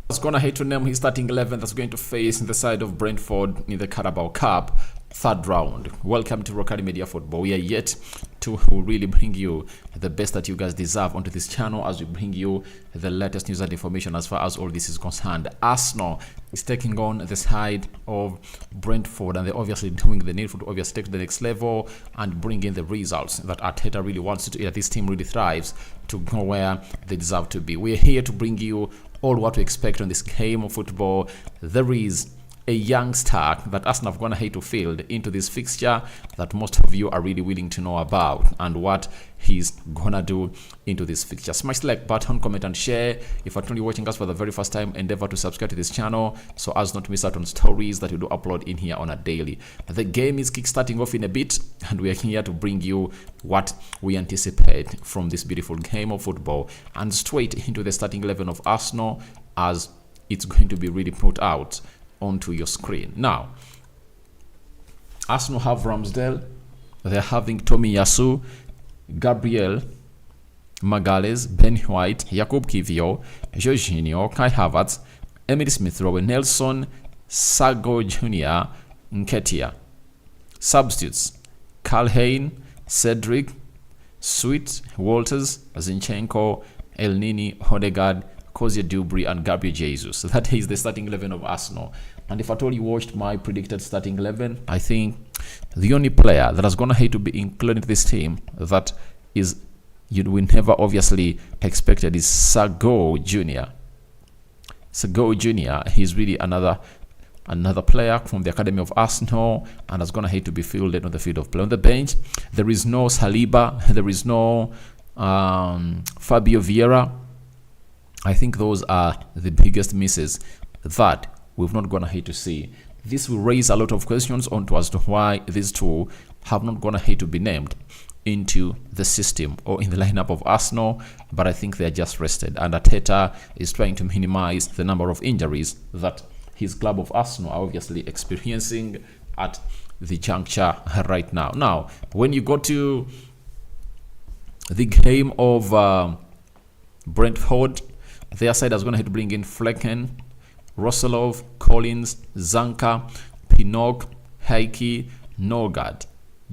I was gonna hate to name his starting 11 that's going to face in the side of Brentford in the Carabao Cup third round. Welcome to Rockari Media Football. We are yet to really bring you the best that you guys deserve onto this channel as we bring you the latest news and information as far as all this is concerned. Arsenal is taking on the side of Brentford, and they're obviously doing the needful to obviously take to the next level and bring in the results that Arteta really wants to. That this team really thrives to go where they deserve to be. We're here to bring you all what to expect on this game of football. There is a young star that Arsenal have gone ahead to field into this fixture that most of you are really willing to know about and what he's gonna do into this fixture. Smash the like button, comment and share. If you're only watching us for the very first time, endeavor to subscribe to this channel so as not to miss out on stories that we do upload in here on a daily. The game is kickstarting off in a bit, and we are here to bring you what we anticipate from this beautiful game of football and straight into the starting 11 of Arsenal as it's going to be really put out onto your screen. Now, Arsenal have Ramsdale, they're having Tomiyasu, Gabriel Magalhaes, Ben White, Jakub Kiwior, Jorginho, Kai Havertz, Emily Smith Rowe, Nelson, Sago Jr., Nketiah. Substitutes: Calhane, Cedric, Sweet, Walters, Zinchenko, El Nini, Odegaard, Kozia Dubry and Gabriel Jesus. That is the starting 11 of Arsenal. And if at all you watched my predicted starting 11, I think the only player that is going to have to be included in this team that is you will never obviously expected is Sago Jr. Sago Jr. He's really another player from the academy of Arsenal and is going to have to be fielded on the field of play. On the bench, there is no Saliba, there is no Fabio Vieira. I think those are the biggest misses that we've not gone ahead to see. This will raise a lot of questions onto as to why these two have not gone ahead to be named into the system or in the lineup of Arsenal, but I think they're just rested. And Arteta is trying to minimize the number of injuries that his club of Arsenal are obviously experiencing at the juncture right now. Now, when you go to the game of Brentford, their side is going to have to bring in Flecken, Roselov, Collins, Zanka, Pinnock, Heike, Norgard,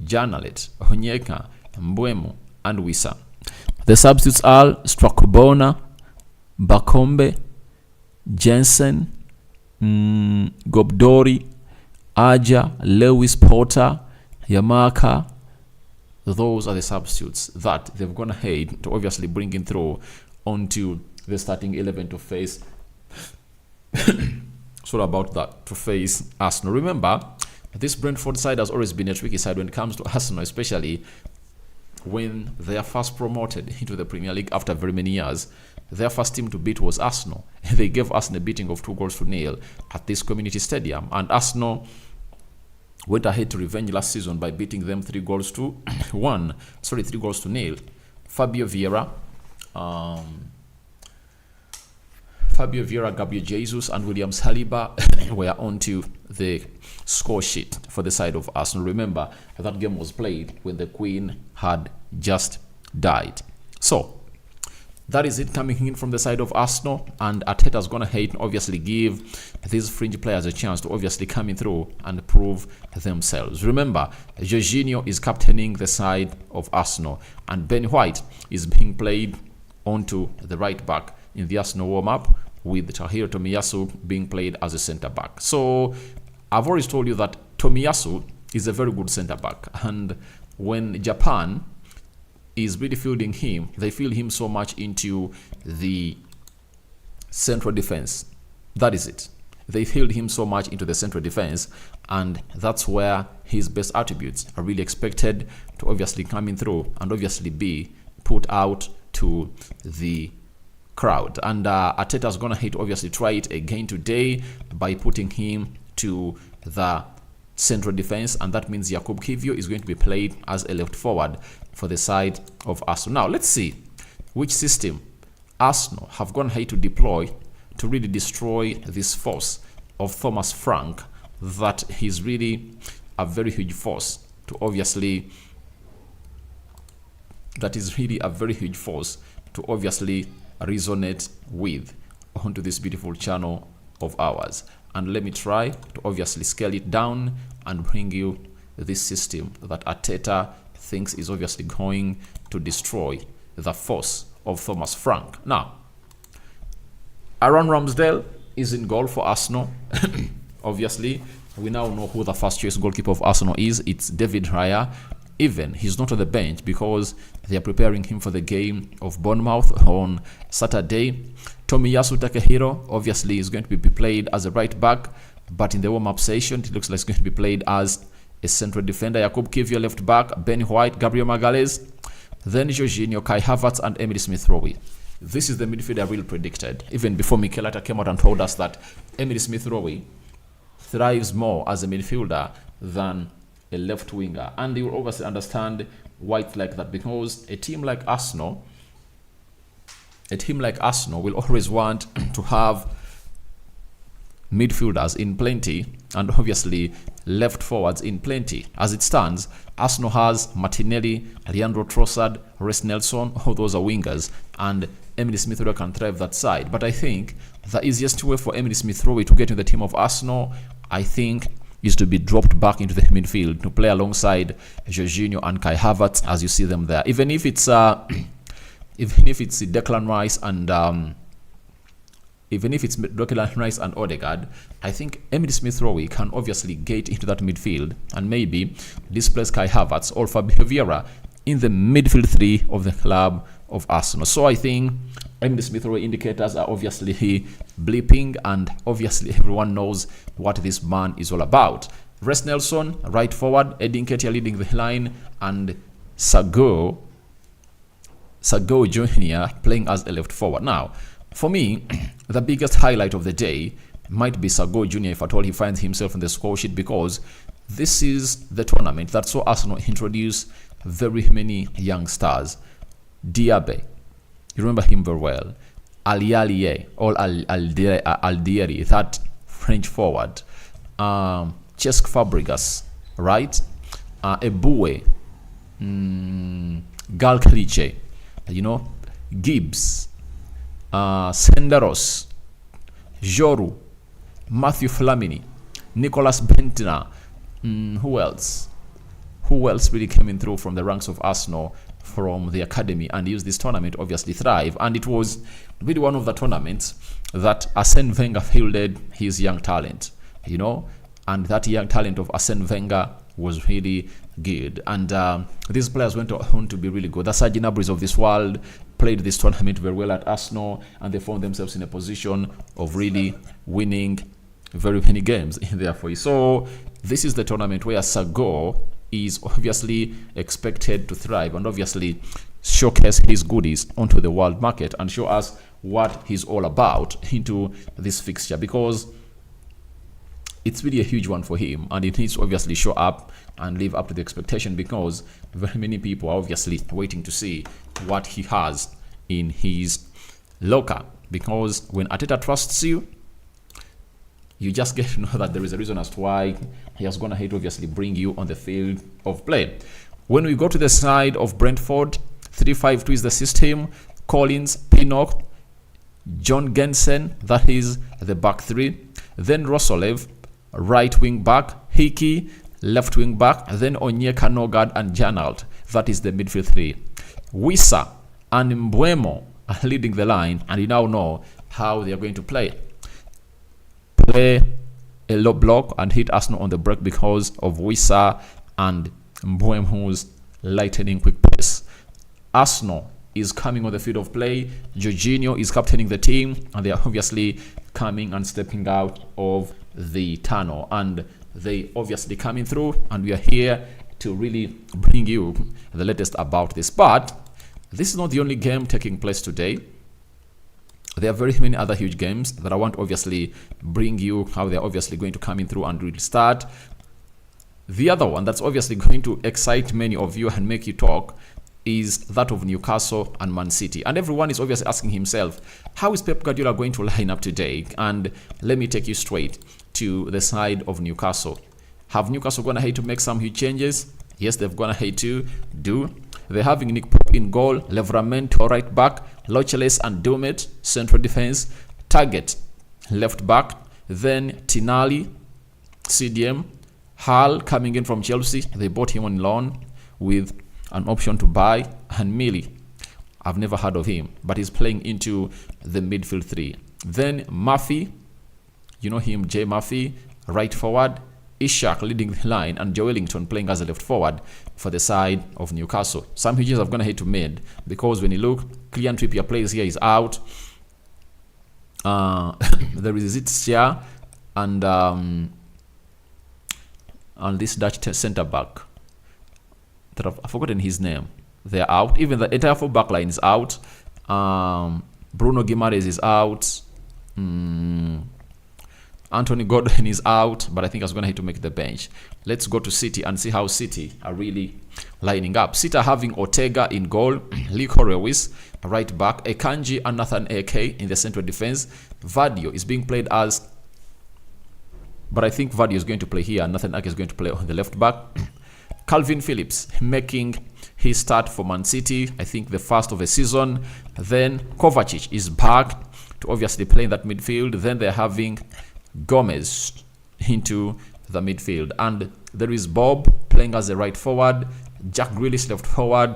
Janalet, Onyeka, Mbeumo, and Wissa. The substitutes are Strakobona, Bakombe, Jensen, Gobdori, Aja, Lewis Potter, Yamaka. Those are the substitutes that they've gone ahead to obviously bring in through onto the starting 11 to face to face Arsenal. Remember, this Brentford side has always been a tricky side when it comes to Arsenal, especially when they are first promoted into the Premier League after very many years. Their first team to beat was Arsenal. They gave Arsenal a beating of 2-0 at this community stadium, and Arsenal went ahead to revenge last season by beating them 3-0. Fabio Vieira, Gabriel Jesus, and William Saliba were onto the score sheet for the side of Arsenal. Remember, that game was played when the Queen had just died. So, that is it coming in from the side of Arsenal, and Arteta's gonna hate and obviously give these fringe players a chance to obviously come in through and prove themselves. Remember, Jorginho is captaining the side of Arsenal, and Ben White is being played onto the right back in the Arsenal warm-up, with Tahir Tomiyasu being played as a centre-back. So I've always told you that Tomiyasu is a very good centre-back, and when Japan is really fielding him, they field him so much into the central defense. That is it. They field him so much into the central defense, and that's where his best attributes are really expected to obviously come in through and obviously be put out to the crowd. And Arteta's gonna hate obviously try it again today by putting him to the central defense, and that means Jakub Kiwior is going to be played as a left forward for the side of Arsenal. Now let's see which system Arsenal have gone ahead to deploy to really destroy this force of Thomas Frank, that he's really a very huge force to obviously resonate with onto this beautiful channel of ours. And let me try to obviously scale it down and bring you this system that Arteta thinks is obviously going to destroy the force of Thomas Frank. Now, Aaron Ramsdale is in goal for Arsenal. Obviously, we now know who the first choice goalkeeper of Arsenal is. It's David Raya. Even he's not on the bench because they are preparing him for the game of Bournemouth on Saturday. Tomiyasu Takehiro obviously is going to be played as a right back, but in the warm-up session it looks like it's going to be played as a central defender. Jakub Kiwior left back, Ben White, Gabriel Magalhaes, then Jorginho, Kai Havertz and Emile Smith-Rowe. This is the midfield I really predicted, even before Mikel Arteta came out and told us that Emile Smith-Rowe thrives more as a midfielder than a left winger. And you will obviously understand why it's like that, because a team like Arsenal will always want to have midfielders in plenty and obviously left forwards in plenty. As it stands, Arsenal has Martinelli, Leandro Trossard, Reiss Nelson, all those are wingers, and Emile Smith-Rowe can thrive that side. But I think the easiest way for Emile Smith-Rowe to get in the team of Arsenal, I think, is to be dropped back into the midfield to play alongside Jorginho and Kai Havertz, as you see them there. Even if it's Declan Rice and Odegaard, I think Emile Smith-Rowe can obviously get into that midfield and maybe displace Kai Havertz or Fabio Vieira in the midfield three of the club of Arsenal. So I think Emile Smith-Rowe indicators are obviously bleeping, and obviously everyone knows what this man is all about. Reiss Nelson, right forward, Eddie Nketiah leading the line, and Sago Jr. playing as a left forward. Now, for me, the biggest highlight of the day might be Sago Jr. if at all he finds himself in the score sheet, because this is the tournament that saw Arsenal introduce very many young stars. Diaby, you remember him very well. Alialie or Aldieri, that French forward. Cesc Fabregas, right? Eboué, Gal Clichy, Gibbs, Senderos, Joru, Matthew Flamini, Nicolas Bentner. Who else? Who else really coming through from the ranks of Arsenal from the academy and used this tournament obviously thrive? And it was really one of the tournaments that Arsene Wenger fielded his young talent, and that young talent of Arsene Wenger was really good. And these players went on to be really good. The Serge Gnabry's of this world played this tournament very well at Arsenal, and they found themselves in a position of really winning very many games in there for you. So this is the tournament where Sago is obviously expected to thrive and obviously showcase his goodies onto the world market and show us what he's all about into this fixture, because it's really a huge one for him, and it needs to obviously show up and live up to the expectation, because very many people are obviously waiting to see what he has in his locker. Because when Arteta trusts you, you just get to know that there is a reason as to why he has gone ahead to obviously bring you on the field of play. When we go to the side of Brentford, 3-5-2 is the system. Collins, Pinnock, John Gensen, that is the back three. Then Rosolev, right wing back. Hickey, left wing back. Then Onyeka, Nogard and Janalt, that is the midfield three. Wissa and Mbeumo are leading the line, and you now know how they are going to play a low block and hit Arsenal on the break because of Wissa and Mbeumo's lightning quick pace. Arsenal is coming on the field of play. Jorginho is captaining the team, and they are obviously coming and stepping out of the tunnel, and they obviously coming through, and we are here to really bring you the latest about this. But this is not the only game taking place today. There are very many other huge games that I want to obviously bring you how they're obviously going to come in through and really start. The other one that's obviously going to excite many of you and make you talk is that of Newcastle and Man City. And everyone is obviously asking himself, how is Pep Guardiola going to line up today? And let me take you straight to the side of Newcastle. Have Newcastle gone ahead to make some huge changes? Yes, they've gone ahead to do. They're having Nick Pope in goal, Livramento right back, Locheles and Dumet central defense, Target, left back. Then Tinali, CDM. Hull coming in from Chelsea. They bought him on loan with an option to buy. And Millie, I've never heard of him, but he's playing into the midfield 3. Then Murphy, you know him, Jay Murphy, right forward. Ishak leading the line, and Joe Wellington playing as a left forward for the side of Newcastle. Sam Hughes have gone ahead to mid because when you look, Kylian Trippier plays here, is out. There is Zitzia and this Dutch centre back that I've forgotten his name. They're out. Even the entire full back line is out. Bruno Guimaraes is out. Anthony Gordon is out, but I think I was going to have to make the bench. Let's go to City and see how City are really lining up. City are having Ortega in goal, Liko Reiss right back, Ekanji and Nathan Ake in the central defense. Vadio is being played as, but I think Vadio is going to play here. Nathan Ake is going to play on the left back. Calvin Phillips making his start for Man City, I think the first of the season. Then Kovacic is back to obviously play in that midfield. Then they're having Gomez into the midfield, and there is Bob playing as a right forward, Jack Grealish left forward,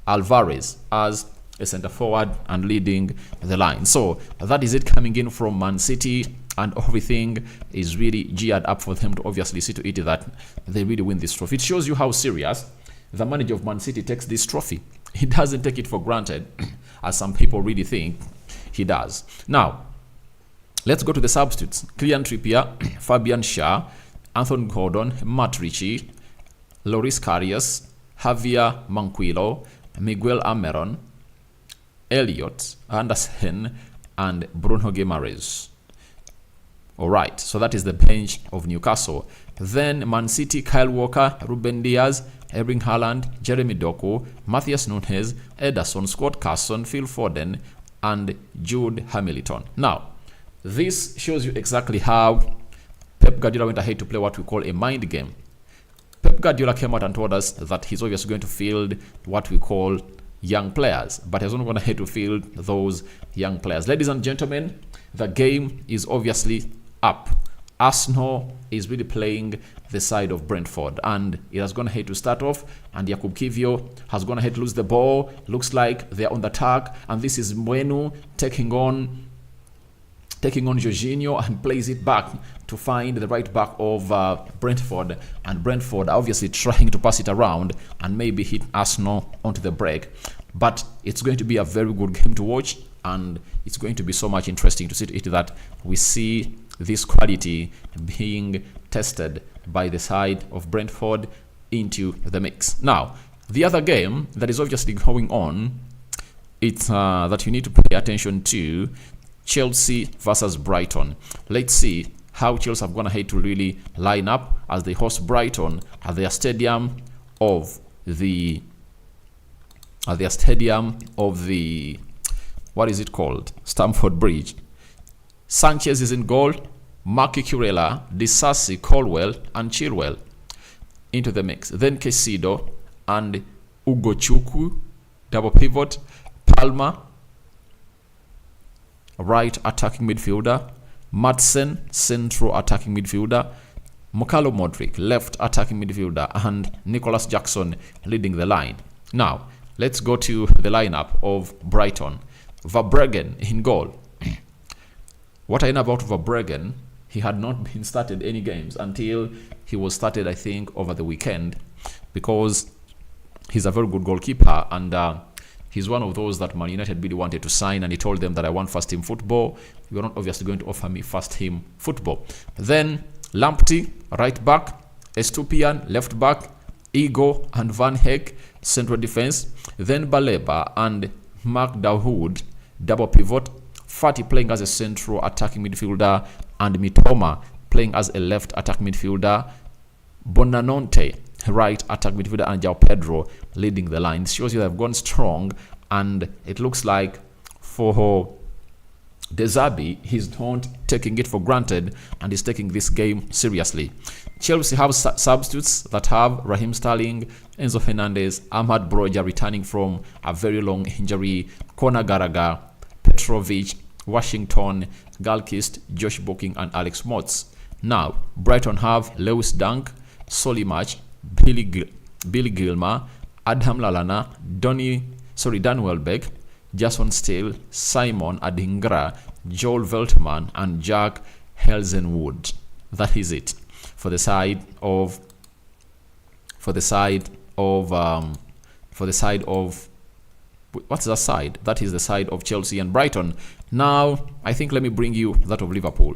Alvarez as a center forward and leading the line. So that is it coming in from Man City, and everything is really geared up for them to obviously see to it that they really win this trophy. It shows you how serious the manager of Man City takes this trophy. He doesn't take it for granted as some people really think he does. Now let's go to the substitutes. Kylian Trippier, Fabian Schär, Anthony Gordon, Matt Ritchie, Loris Karius, Javier Manquillo, Miguel Almiron, Elliot Anderson, and Bruno Guimaraes. Alright, so that is the bench of Newcastle. Then Man City, Kyle Walker, Ruben Diaz, Erling Haaland, Jeremy Doku, Matthias Nunes, Ederson, Scott Carson, Phil Foden, and Jude Hamilton. Now, this shows you exactly how Pep Guardiola went ahead to play what we call a mind game. Pep Guardiola came out and told us that he's obviously going to field what we call young players, but he's not going ahead to field those young players. Ladies and gentlemen, the game is obviously up. Arsenal is really playing the side of Brentford, and it has gone ahead to start off, and Jakub Kivio has gone ahead to lose the ball. Looks like they're on the attack, and this is Mwenu taking on Jorginho and plays it back to find the right back of Brentford, and Brentford obviously trying to pass it around and maybe hit Arsenal onto the break. But it's going to be a very good game to watch, and it's going to be so much interesting to see it that we see this quality being tested by the side of Brentford into the mix. Now, the other game that is obviously going on, it's that you need to pay attention to, Chelsea versus Brighton. Let's see how Chelsea have gone ahead to really line up as they host Brighton at their stadium of the what is it called? Stamford Bridge. Sanchez is in goal, Marky Curella, Disasi, Colwell, and Chilwell into the mix. Then Caicedo and Ugochukwu, double pivot, Palmer, right attacking midfielder, Madsen, central attacking midfielder, Mukalo Modric, left attacking midfielder, and Nicholas Jackson leading the line. Now, let's go to the lineup of Brighton. Verbruggen in goal. What I know about Verbruggen, he had not been started any games until he was started, I think, over the weekend, because he's a very good goalkeeper, and he's one of those that Man United really wanted to sign, and he told them that I want first team football. You're not obviously going to offer me first team football. Then Lamptey, right back, Estupian, left back, Ego and Van Heck, central defense. Then Baleba and Mark Dahoud, double pivot. Fati playing as a central attacking midfielder, and Mitoma playing as a left attack midfielder. Bonanonte, right attack midfielder, and João Pedro leading the line. It shows you they've gone strong, and it looks like for De Zerbi, he's not taking it for granted, and he's taking this game seriously. Chelsea have substitutes that have Raheem Sterling, Enzo Fernandez, Ahmad Broja returning from a very long injury, Conor Gallagher, Petrovic, Washington, Galkist, Josh Booking, and Alex Motz. Now, Brighton have Lewis Dunk, Solly March, Billy Gilmer, Adam Lallana, Dan Welbeck, Jason Steele, Simon Adingra, Joel Veltman, and Jack Helsenwood. That is it for the side of what's the side? That is the side of Chelsea and Brighton. Now, I think let me bring you that of Liverpool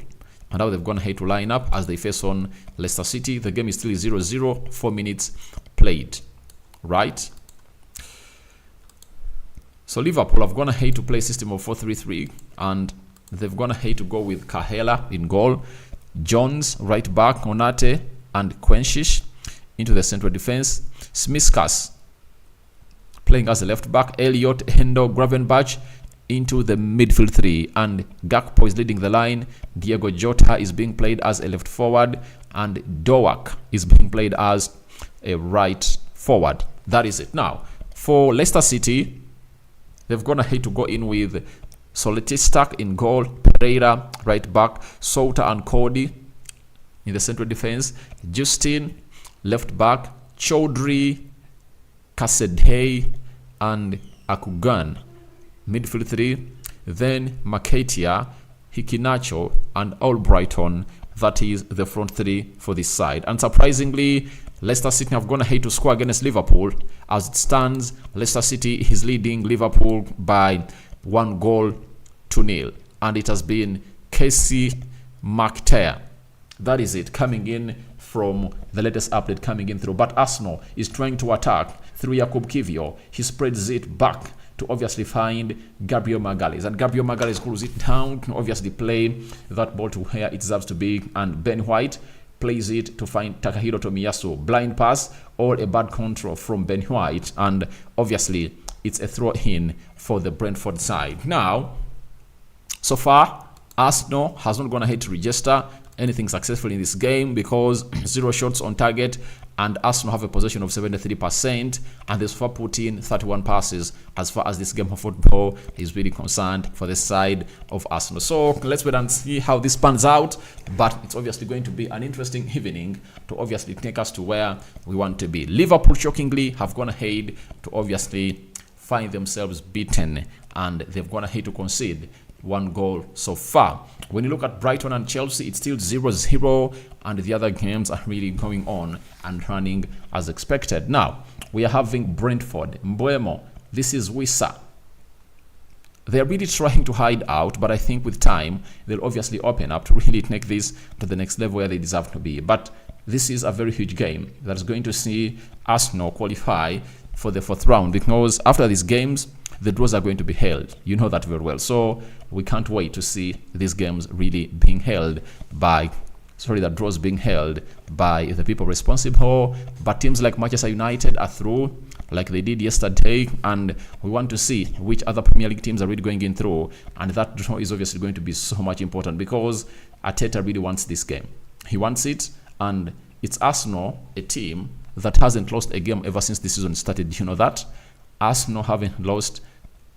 and how they've gone ahead to line up as they face on Leicester City. The game is still 0-0, 4 minutes played, right? So Liverpool have gone ahead to play a system of 4-3-3, and they've gone ahead to go with Kahela in goal, Jones right back, Onate and Quenchish into the central defense, Smiskas playing as a left back, Elliot, Hendo, Gravenberch into the midfield three, and Gakpo is leading the line. Diego Jota is being played as a left forward, and Dowak is being played as a right forward. That is it. Now, for Leicester City, they've gone ahead to go in with Soletistak in goal, Pereira right back, Souta and Cody in the central defense, Justin left back, Chaudhry, Kasedhey, and Akugan midfield three, then Makatia, Hikinacho, and Albrighton. That is the front three for this side. And surprisingly, Leicester City have gone ahead to score against Liverpool. As it stands, Leicester City is leading Liverpool by 1-0, and it has been Casey McTear. That is it, coming in from the latest update coming in through. But Arsenal is trying to attack through Jakub Kiwior. He spreads it back to obviously find Gabriel Magalhaes, and Gabriel Magalhaes closes it down to obviously play that ball to where it deserves to be, and Ben White plays it to find Takahiro Tomiyasu. Blind pass or a bad control from Ben White, and obviously it's a throw in for the Brentford side. Now, so far, Arsenal has not gone ahead to register anything successful in this game because 0 shots on target, and Arsenal have a possession of 73%, and they've far put in 31 passes as far as this game of football is really concerned for the side of Arsenal. So let's wait and see how this pans out, but it's obviously going to be an interesting evening to obviously take us to where we want to be. Liverpool shockingly have gone ahead to obviously find themselves beaten, and they've gone ahead to concede 1 goal so far. When you look at Brighton and Chelsea, it's still 0-0, and the other games are really going on and running as expected. Now, we are having Brentford, Mbeumo. This is Wissa. They're really trying to hide out, but I think with time, they'll obviously open up to really take this to the next level where they deserve to be. But this is a very huge game that's going to see Arsenal qualify for the 4th round, because after these games, the draws are going to be held. You know that very well. So we can't wait to see these games really being held by, the draws being held by the people responsible. But teams like Manchester United are through, like they did yesterday, and we want to see which other Premier League teams are really going in through. And that draw is obviously going to be so much important because Arteta really wants this game. He wants it, and it's Arsenal, a team that hasn't lost a game ever since the season started. You know that? Arsenal haven't lost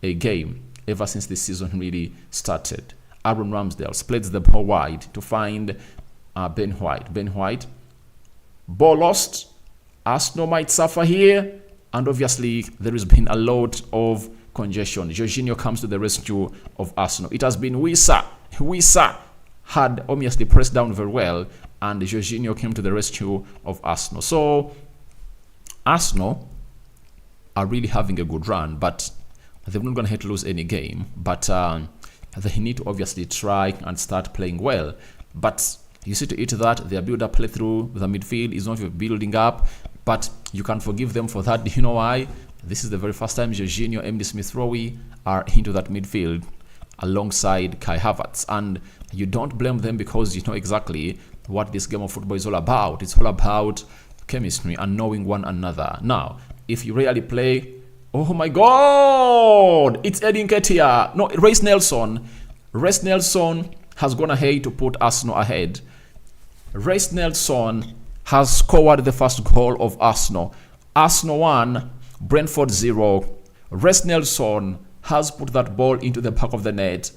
a game ever since the season really started. Aaron Ramsdale splits the ball wide to find Ben White. Ben White, ball lost. Arsenal might suffer here, and obviously there has been a lot of congestion. Jorginho comes to the rescue of Arsenal. It has been Wissa. Wissa had obviously pressed down very well, and Jorginho came to the rescue of Arsenal. So Arsenal are really having a good run, but they're not going to have to lose any game. But they need to obviously try and start playing well. But you see, to it that their build-up play through the midfield is not building up, but you can forgive them for that. You know why? This is the very first time Jorginho, Emily Smith-Rowe are into that midfield alongside Kai Havertz, and you don't blame them because you know exactly what this game of football is all about. It's all about chemistry and knowing one another. Now, if you really play, oh my God, it's Eddie Nketiah. No, Reiss Nelson. Reiss Nelson has gone ahead to put Arsenal ahead. Reiss Nelson has scored the first goal of Arsenal. Arsenal 1, Brentford 0. Reiss Nelson has put that ball into the back of the net.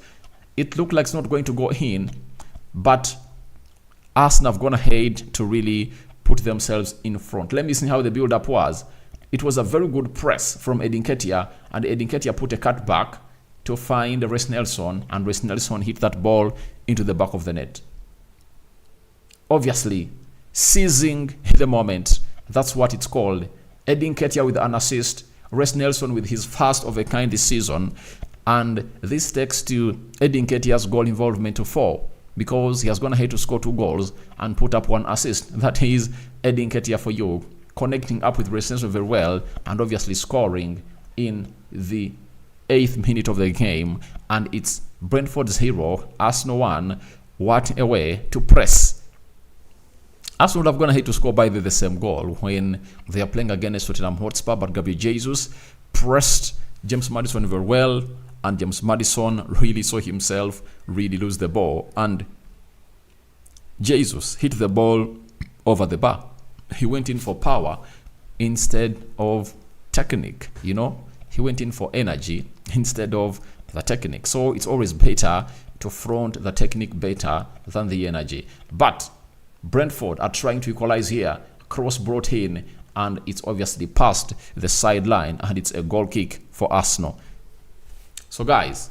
It looked like it's not going to go in, but Arsenal have gone ahead to really put themselves in front. Let me see how the build-up was. It was a very good press from Edin Ketia, and Edin Ketia put a cut back to find Reiss Nelson, and Reiss Nelson hit that ball into the back of the net. Obviously, seizing the moment, that's what it's called. Edin Ketia with an assist, Reiss Nelson with his first of a kind this season, and this takes to Edin Ketia's goal involvement to 4, because he has gone ahead to score 2 goals and put up 1 assist. That is Edin Ketia for you, connecting up with Reiss Nelson very well, and obviously scoring in the 8th minute of the game. And it's Brentford 0, Arsenal 1. What a way to press. Arsenal would have gone ahead to score by the same goal when they are playing against Tottenham Hotspur, but Gabriel Jesus pressed James Maddison very well, and James Maddison really saw himself really lose the ball, and Jesus hit the ball over the bar. He went in for power instead of technique, you know. He went in for energy instead of the technique. So it's always better to front the technique better than the energy. But Brentford are trying to equalize here. Cross brought in, and it's obviously past the sideline, and it's a goal kick for Arsenal. So guys,